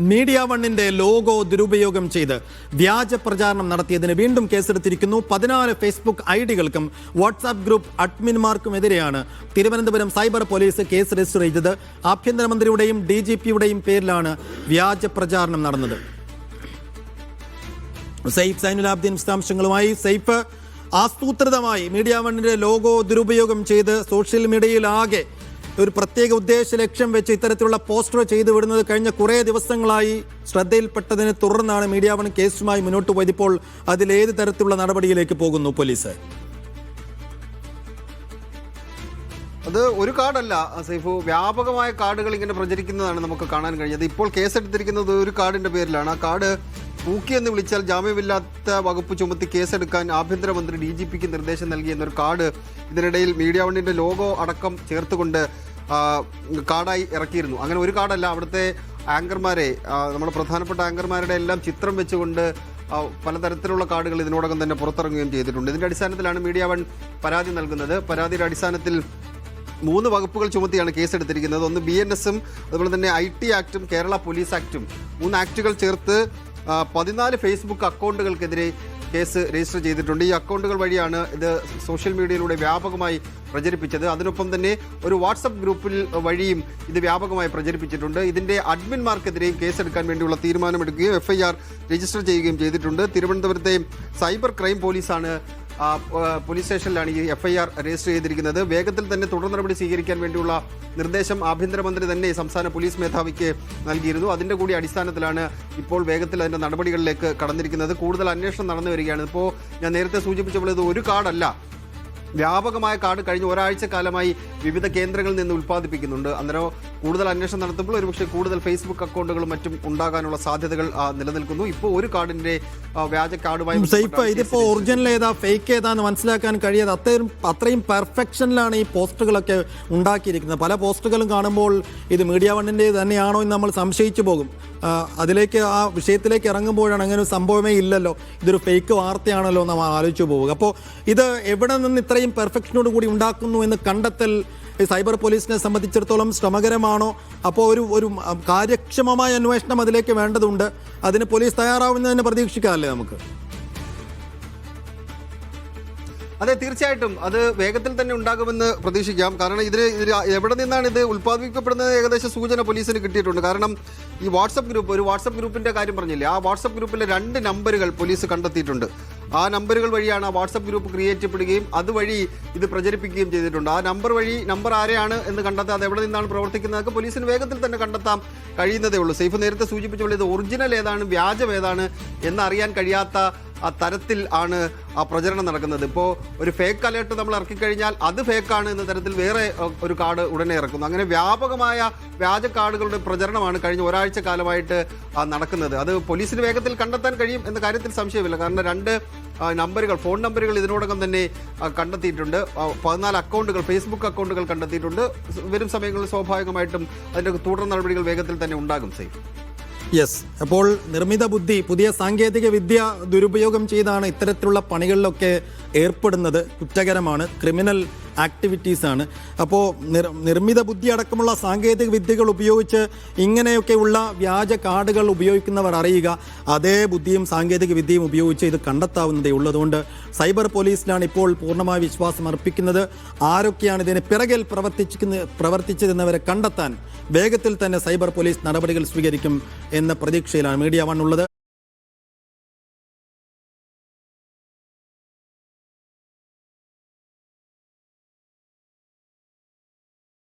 Media വണ്ണിന്റെ logo ദുരുപയോഗം ചെയ്ത് വ്യാജ പ്രചാരണം നടത്തിയതിന് വീണ്ടും കേസെടുത്തിരിക്കുന്നു. 14 ഫേസ്ബുക്ക് ഐഡികൾക്കും വാട്സാപ്പ് ഗ്രൂപ്പ് അഡ്മിൻമാർക്കുമെതിരെയാണ് Thiruvananthapuram cyber police case register ചെയ്തത്. ആഭ്യന്തരമന്ത്രിയുടെയും DGPയുടെയും പേരിലാണ് വ്യാജ പ്രചാരണം നടന്നത്. സൈഫ് സൈനുലാബ്ദീൻ വിശദാംശങ്ങളുമായി. സൈഫ്, ആസൂത്രിതമായി മീഡിയ വണ്ണിന്റെ ലോഗോ ദുരുപയോഗം ചെയ്ത് സോഷ്യൽ മീഡിയയിലാകെ ഒരു പ്രത്യേക ഉദ്ദേശ ലക്ഷ്യം വെച്ച് ഇത്തരത്തിലുള്ള പോസ്റ്റർ ചെയ്തു വിടുന്നത് കഴിഞ്ഞ കുറേ ദിവസങ്ങളായി ശ്രദ്ധയിൽപ്പെട്ടതിനെ തുടർന്നാണ് മീഡിയ വൺ കേസുമായി മുന്നോട്ട് പോയത്. ഇപ്പോൾ അതിലേത് തരത്തിലുള്ള നടപടിയിലേക്ക് പോകുന്നു പോലീസ്? അത് ഒരു കാർഡല്ല സൈഫു, വ്യാപകമായ കാർഡുകൾ ഇങ്ങനെ പ്രചരിക്കുന്നതാണ് നമുക്ക് കാണാൻ കഴിഞ്ഞത്. ഇപ്പോൾ കേസെടുത്തിരിക്കുന്നത് ഒരു കാർഡിന്റെ പേരിലാണ്. ആ കാർഡ് പൂക്കിയെന്ന് വിളിച്ചാൽ ജാമ്യമില്ലാത്ത വകുപ്പ് ചുമത്തി കേസെടുക്കാൻ ആഭ്യന്തരമന്ത്രി DGPക്ക് നിർദ്ദേശം നൽകിയെന്നൊരു കാർഡ് ഇതിനിടയിൽ മീഡിയ വണ്ണിന്റെ ലോഗോ അടക്കം ചേർത്തുകൊണ്ട് കാർഡായി ഇറക്കിയിരുന്നു. അങ്ങനെ ഒരു കാർഡല്ല, അവിടുത്തെ ആങ്കർമാരെ, നമ്മുടെ പ്രധാനപ്പെട്ട ആങ്കർമാരുടെ എല്ലാം ചിത്രം വെച്ചുകൊണ്ട് പലതരത്തിലുള്ള കാർഡുകൾ ഇതിനോടകം തന്നെ പുറത്തിറങ്ങുകയും ചെയ്തിട്ടുണ്ട്. ഇതിന്റെ അടിസ്ഥാനത്തിലാണ് മീഡിയ വൺ പരാതി നൽകുന്നത്. പരാതിയുടെ അടിസ്ഥാനത്തിൽ 3 വകുപ്പുകൾ ചുമത്തിയാണ് കേസെടുത്തിരിക്കുന്നത്. ഒന്ന് BNS-ഉം അതുപോലെ തന്നെ IT ആക്ടും കേരള പോലീസ് ആക്ടും, 3 ആക്ടുകൾ ചേർത്ത് 14 ഫേസ്ബുക്ക് അക്കൗണ്ടുകൾക്കെതിരെ കേസ് രജിസ്റ്റർ ചെയ്തിട്ടുണ്ട്. ഈ അക്കൗണ്ടുകൾ വഴിയാണ് ഇത് സോഷ്യൽ മീഡിയയിലൂടെ വ്യാപകമായി പ്രചരിപ്പിച്ചത്. അതിനൊപ്പം തന്നെ ഒരു വാട്സപ്പ് ഗ്രൂപ്പിൽ വഴിയും ഇത് വ്യാപകമായി പ്രചരിപ്പിച്ചിട്ടുണ്ട്. ഇതിൻ്റെ അഡ്മിൻമാർക്കെതിരെയും കേസെടുക്കാൻ വേണ്ടിയുള്ള തീരുമാനമെടുക്കുകയും FIR രജിസ്റ്റർ ചെയ്യുകയും ചെയ്തിട്ടുണ്ട്. തിരുവനന്തപുരത്തെ സൈബർ ക്രൈം പോലീസാണ് പോലീസ് സ്റ്റേഷനിലാണ് ഈ FIR രജിസ്റ്റർ ചെയ്തിരിക്കുന്നത്. വേഗത്തിൽ തന്നെ തുടർ നടപടി സ്വീകരിക്കാൻ വേണ്ടിയുള്ള നിർദ്ദേശം ആഭ്യന്തരമന്ത്രി തന്നെ സംസ്ഥാന പോലീസ് മേധാവിക്ക് നൽകിയിരുന്നു. അതിൻ്റെ കൂടി അടിസ്ഥാനത്തിലാണ് ഇപ്പോൾ വേഗത്തിൽ അതിൻ്റെ നടപടികളിലേക്ക് കടന്നിരിക്കുന്നത്. കൂടുതൽ അന്വേഷണം നടന്നു വരികയാണ്. ഇപ്പോൾ ഞാൻ നേരത്തെ സൂചിപ്പിച്ചപ്പോൾ ഇത് ഒരു കാർഡല്ല, വ്യാപകമായ കാർഡ് കഴിഞ്ഞ ഒരാഴ്ച കാലമായി വിവിധ കേന്ദ്രങ്ങളിൽ നിന്ന് ഉൽപ്പാദിപ്പിക്കുന്നുണ്ട്. അന്നേരം കൂടുതൽ അന്വേഷണം നടത്തുമ്പോൾ ഒരുപക്ഷെ കൂടുതൽ ഫേസ്ബുക്ക് അക്കൗണ്ടുകളും മറ്റും ഉണ്ടാകാനുള്ള സാധ്യതകൾ നിലനിൽക്കുന്നു. ഇപ്പോൾ ഒരു കാർഡിന്റെ വ്യാജ കാർഡുമായി ഇതിപ്പോ ഒറിജിനൽ ഏതാ ഫേക്ക് ഏതാന്ന് മനസ്സിലാക്കാൻ കഴിയാതെ അത്രയും പെർഫെക്ഷനിലാണ് ഈ പോസ്റ്ററുകളൊക്കെ ഉണ്ടാക്കിയിരിക്കുന്നത്. പല പോസ്റ്ററുകളും കാണുമ്പോൾ ഇത് മീഡിയ വണ്ണിൻ്റെ തന്നെയാണോ എന്ന് നമ്മൾ സംശയിച്ചു പോകും. അതിലേക്ക്, ആ വിഷയത്തിലേക്ക് ഇറങ്ങുമ്പോഴാണ് അങ്ങനെ ഒരു സംഭവമേ ഇല്ലല്ലോ, ഇതൊരു ഫേക്ക് വാർത്തയാണല്ലോ നമ്മൾ ആലോചിച്ചു പോവുക. അപ്പോൾ ഇത് എവിടെ നിന്ന് ഇത്രയും പെർഫെക്ഷനോട് കൂടി ഉണ്ടാക്കുന്നു എന്ന് കണ്ടെത്തൽ സൈബർ പോലീസിനെ സംബന്ധിച്ചിടത്തോളം ശ്രമകരമാണോ? അപ്പോൾ ഒരു കാര്യക്ഷമമായ അന്വേഷണം അതിലേക്ക് വേണ്ടതുണ്ട്. അതിന് പോലീസ് തയ്യാറാവുന്നതിന് പ്രതീക്ഷിക്കാമല്ലേ നമുക്ക്? അതെ, തീർച്ചയായിട്ടും അത് വേഗത്തിൽ തന്നെ ഉണ്ടാകുമെന്ന് പ്രതീക്ഷിക്കാം. കാരണം ഇതിന് എവിടെ നിന്നാണ് ഇത് ഉൽപ്പാദിപ്പിക്കപ്പെടുന്നത് ഏകദേശം സൂചന പോലീസിന് കിട്ടിയിട്ടുണ്ട്. കാരണം ഈ വാട്സപ്പ് ഗ്രൂപ്പ്, ഒരു വാട്സപ്പ് ഗ്രൂപ്പിന്റെ കാര്യം പറഞ്ഞില്ലേ, ആ വാട്സപ്പ് ഗ്രൂപ്പിലെ 2 നമ്പറുകൾ പോലീസ് കണ്ടെത്തിയിട്ടുണ്ട്. ആ നമ്പറുകൾ വഴിയാണ് ആ വാട്സപ്പ് ഗ്രൂപ്പ് ക്രിയേറ്റ് ചെയ്യപ്പെടുകയും അതുവഴി ഇത് പ്രചരിപ്പിക്കുകയും ചെയ്തിട്ടുണ്ട്. ആ നമ്പർ ആരെയാണ് എന്ന് കണ്ടെത്താൻ, അത് എവിടെ നിന്നാണ് പ്രവർത്തിക്കുന്നതൊക്കെ പോലീസിന് വേഗത്തിൽ തന്നെ കണ്ടെത്താൻ കഴിയുന്നതേ ഉള്ളൂ. സൈഫ് നേരത്തെ സൂചിപ്പിച്ചുള്ള ഇത് ഒറിജിനൽ ഏതാണ് വ്യാജം ഏതാണ് എന്നറിയാൻ കഴിയാത്ത ആ തരത്തിൽ ആണ് ആ പ്രചരണം നടക്കുന്നത്. ഇപ്പോൾ ഒരു ഫേക്ക് അലേർട്ട് നമ്മൾ ഇറക്കിക്കഴിഞ്ഞാൽ അത് ഫേക്കാണ് എന്ന തരത്തിൽ വേറെ ഒരു കാർഡ് ഉടനെ ഇറക്കുന്നു. അങ്ങനെ വ്യാപകമായ വ്യാജ കാർഡുകളുടെ പ്രചരണമാണ് കഴിഞ്ഞ ഒരാഴ്ച കാലമായിട്ട് നടക്കുന്നത്. അത് പോലീസിന് വേഗത്തിൽ കണ്ടെത്താൻ കഴിയും എന്ന കാര്യത്തിൽ സംശയമില്ല. കാരണം 2 നമ്പറുകൾ, ഫോൺ നമ്പറുകൾ ഇതിനോടകം തന്നെ കണ്ടെത്തിയിട്ടുണ്ട്. 14 അക്കൗണ്ടുകൾ, ഫേസ്ബുക്ക് അക്കൗണ്ടുകൾ കണ്ടെത്തിയിട്ടുണ്ട്. വരും സമയങ്ങളിൽ സ്വാഭാവികമായിട്ടും അതിൻ്റെ തുടർ നടപടികൾ വേഗത്തിൽ തന്നെ ഉണ്ടാകും. Saif, yes. അപ്പോൾ നിർമ്മിത ബുദ്ധി, പുതിയ സാങ്കേതിക വിദ്യ ദുരുപയോഗം ചെയ്താണ് ഇത്തരത്തിലുള്ള പണികളിലൊക്കെ ഏർപ്പെടുന്നത്. കുറ്റകരമാണ്, ക്രിമിനൽ ആക്ടിവിറ്റീസാണ്. അപ്പോൾ നിർമ്മിത ബുദ്ധി അടക്കമുള്ള സാങ്കേതിക വിദ്യകൾ ഉപയോഗിച്ച് ഇങ്ങനെയൊക്കെയുള്ള വ്യാജ കാർഡുകൾ ഉപയോഗിക്കുന്നവർ അറിയുക, അതേ ബുദ്ധിയും സാങ്കേതിക വിദ്യയും ഉപയോഗിച്ച് ഇത് കണ്ടെത്താവുന്നതേ ഉള്ളതുകൊണ്ട് സൈബർ പോലീസിലാണ് ഇപ്പോൾ പൂർണ്ണമായ വിശ്വാസം അർപ്പിക്കുന്നത്. ആരൊക്കെയാണ് ഇതിന് പിറകിൽ പ്രവർത്തിച്ചതെന്നവരെ കണ്ടെത്താൻ വേഗത്തിൽ തന്നെ സൈബർ പോലീസ് നടപടികൾ സ്വീകരിക്കും എന്ന പ്രതീക്ഷയിലാണ് മീഡിയ വൺ ഉള്ളത്.